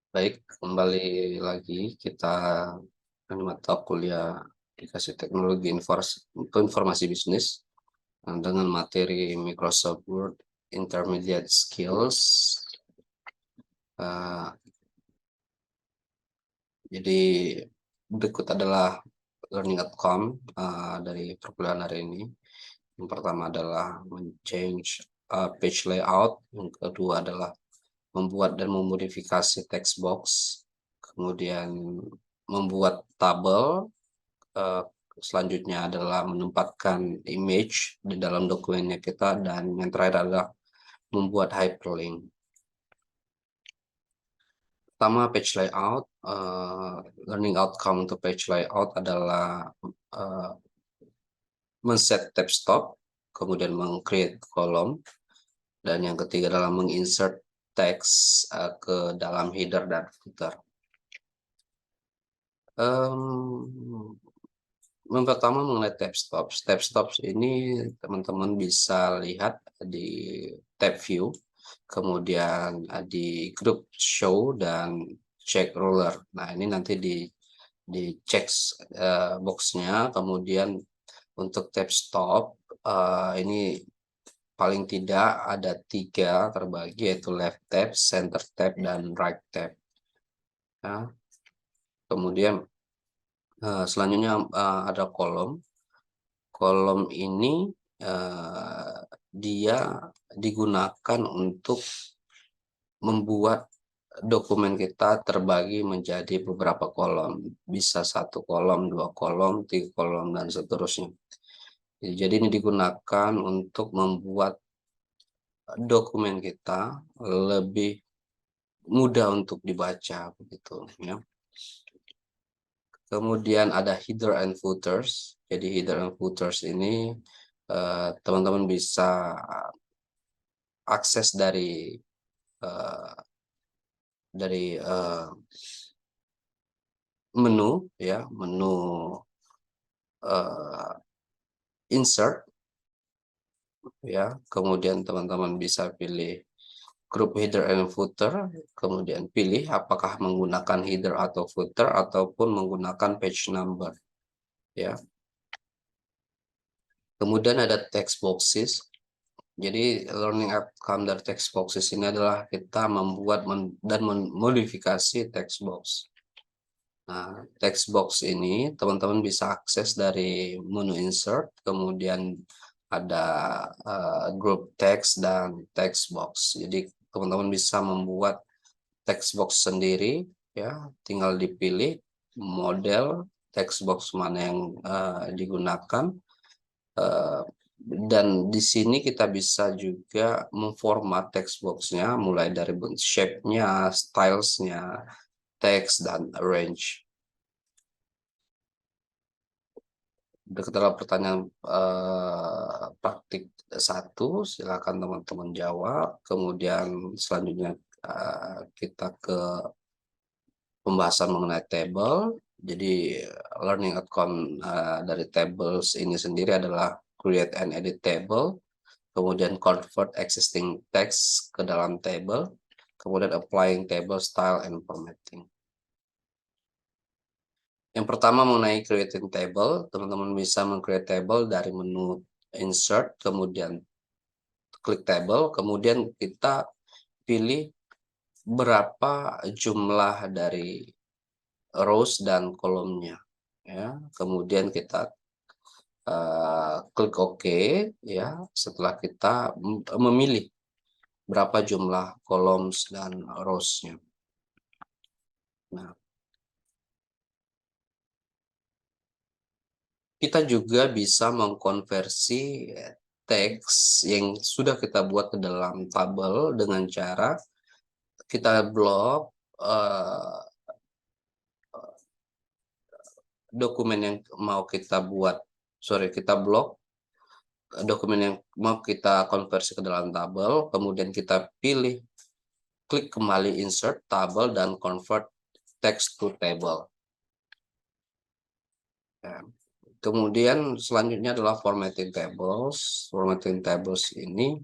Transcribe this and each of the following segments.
Baik, kembali lagi kita mata kuliah aplikasi teknologi informasi bisnis dengan materi Microsoft Word Intermediate Skills. Eh, jadi berikut adalah learning outcome dari perkuliahan hari ini. Yang pertama adalah men-change page layout, yang kedua adalah membuat dan memodifikasi text box, kemudian membuat tabel. eh, Selanjutnya adalah menempatkan image di dalam dokumennya kita, dan yang terakhir adalah membuat hyperlink. Pertama, page layout. Learning outcome untuk page layout adalah men-set tab stop, kemudian meng-create kolom, dan yang ketiga adalah menginsert teks ke dalam header dan footer. Yang pertama mengenai tab stops. Tab stops ini teman-teman bisa lihat di tab view, kemudian di group show dan check ruler. Nah, ini nanti di check boxnya. Kemudian untuk tab stop ini paling tidak ada 3 terbagi, yaitu left tab, center tab, dan right tab. Nah, kemudian selanjutnya ada kolom. Kolom ini dia digunakan untuk membuat dokumen kita terbagi menjadi beberapa kolom. Bisa 1 kolom, 2 kolom, 3 kolom, dan seterusnya. Jadi ini digunakan untuk membuat dokumen kita lebih mudah untuk dibaca, begitu ya. Kemudian ada header and footers. Jadi header and footers ini teman-teman bisa akses dari uh, menu ya, menu uh, insert ya. Kemudian teman-teman bisa pilih group header and footer, kemudian pilih apakah menggunakan header atau footer ataupun menggunakan page number ya. Kemudian ada text boxes. Jadi learning outcome dari text boxes ini adalah kita membuat dan memodifikasi text box. Nah, text box ini teman-teman bisa akses dari menu insert, kemudian ada group text dan text box. Jadi teman-teman bisa membuat text box sendiri ya, tinggal dipilih model text box mana yang digunakan. Dan di sini kita bisa juga memformat text box-nya mulai dari shape-nya, styles-nya, teks, dan arrange. Adalah pertanyaan praktik 1, silakan teman-teman jawab. Kemudian selanjutnya kita ke pembahasan mengenai table. Jadi learning outcome dari tables ini sendiri adalah create and edit table, kemudian convert existing text ke dalam table, kemudian applying table style and formatting. Yang pertama mengenai creating table, teman-teman bisa meng-create table dari menu insert, kemudian klik table, kemudian kita pilih berapa jumlah dari rows dan kolomnya ya. Kemudian kita klik OK ya, setelah kita memilih berapa jumlah columns dan rows-nya. Nah, kita juga bisa mengkonversi teks yang sudah kita buat ke dalam tabel dengan cara kita blok dokumen yang mau kita buat, kita blok dokumen yang mau kita konversi ke dalam tabel, kemudian kita pilih klik kembali insert tabel dan convert text to table. Ya. Kemudian selanjutnya adalah formatting tables. Formatting tables ini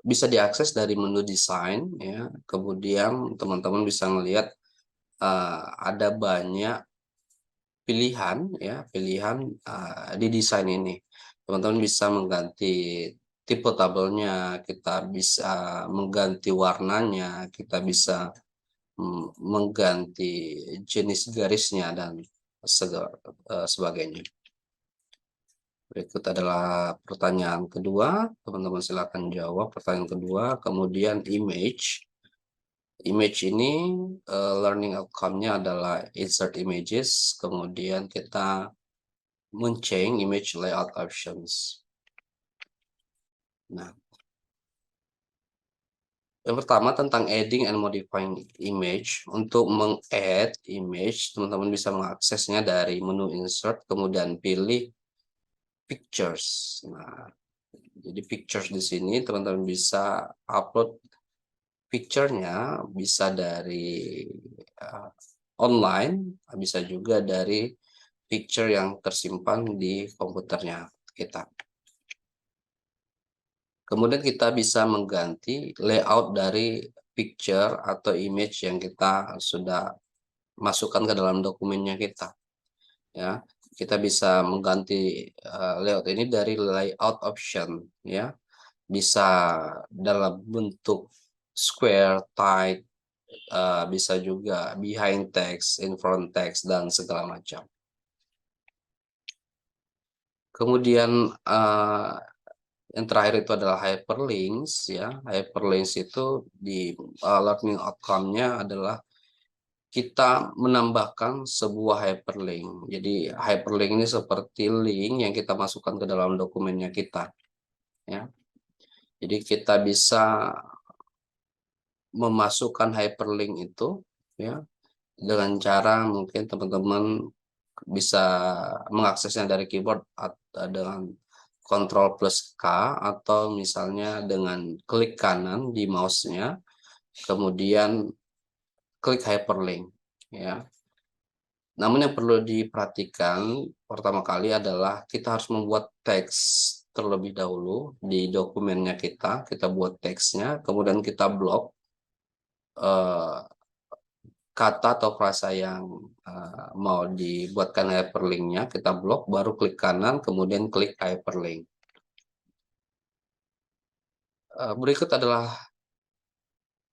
bisa diakses dari menu desain ya. Kemudian teman-teman bisa melihat ada banyak pilihan ya, pilihan di desain ini. Teman-teman bisa mengganti tipe tabelnya, kita bisa mengganti warnanya, kita bisa mengganti jenis garisnya dan sebagainya. Berikut adalah pertanyaan kedua, teman-teman silakan jawab pertanyaan kedua. Kemudian image. Image ini learning outcome-nya adalah insert images, kemudian kita men-change image layout options. Nah, yang pertama tentang adding and modifying image. Untuk meng-add image, teman-teman bisa mengaksesnya dari menu insert, kemudian pilih pictures. Nah, jadi pictures di sini teman-teman bisa upload picture-nya, bisa dari online, bisa juga dari picture yang tersimpan di komputernya kita. Kemudian kita bisa mengganti layout dari picture atau image yang kita sudah masukkan ke dalam dokumennya kita. Ya, kita bisa mengganti layout ini dari layout option ya. Bisa dalam bentuk square, tight, bisa juga behind text, in front text, dan segala macam. Kemudian yang terakhir itu adalah hyperlinks ya. Hyperlinks itu di learning outcome-nya adalah kita menambahkan sebuah hyperlink. Jadi hyperlink ini seperti link yang kita masukkan ke dalam dokumennya kita ya. Jadi kita bisa memasukkan hyperlink itu ya dengan cara mungkin teman-teman bisa mengaksesnya dari keyboard dengan Ctrl plus K, atau misalnya dengan klik kanan di mouse-nya, kemudian klik hyperlink ya. Namun yang perlu diperhatikan pertama kali adalah kita harus membuat teks terlebih dahulu di dokumennya kita buat teksnya, kemudian kita blok kata atau frasa yang mau dibuatkan hyperlinknya, kita blok, baru klik kanan, kemudian klik hyperlink. Berikut adalah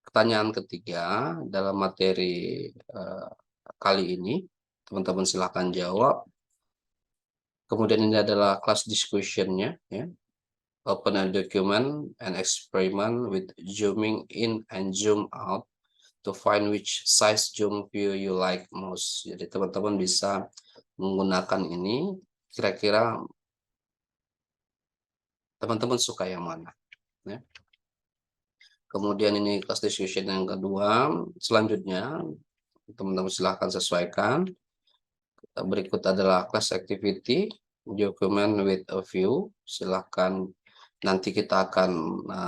pertanyaan ketiga dalam materi kali ini. Teman-teman silahkan jawab. Kemudian ini adalah class discussion-nya. Ya. Open a document and experiment with zooming in and zoom out to find which size zoom view you like most. Jadi teman-teman bisa menggunakan ini, kira-kira teman-teman suka yang mana. Ya. Kemudian ini class discussion yang kedua. Selanjutnya teman-teman silahkan sesuaikan. Berikut adalah class activity, document with a view. Silahkan nanti kita akan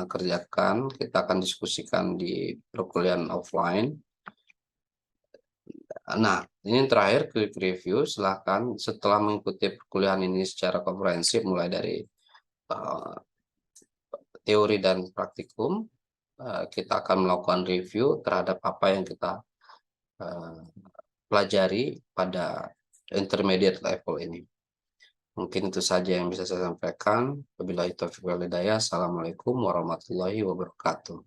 kerjakan, kita akan diskusikan di perkuliahan offline. Nah, ini yang terakhir, quick review. Silahkan setelah mengikuti perkuliahan ini secara komprehensif, mulai dari teori dan praktikum, kita akan melakukan review terhadap apa yang kita pelajari pada intermediate level ini. Mungkin itu saja yang bisa saya sampaikan. Wabillahi taufiq wal hidayah. Assalamualaikum warahmatullahi wabarakatuh.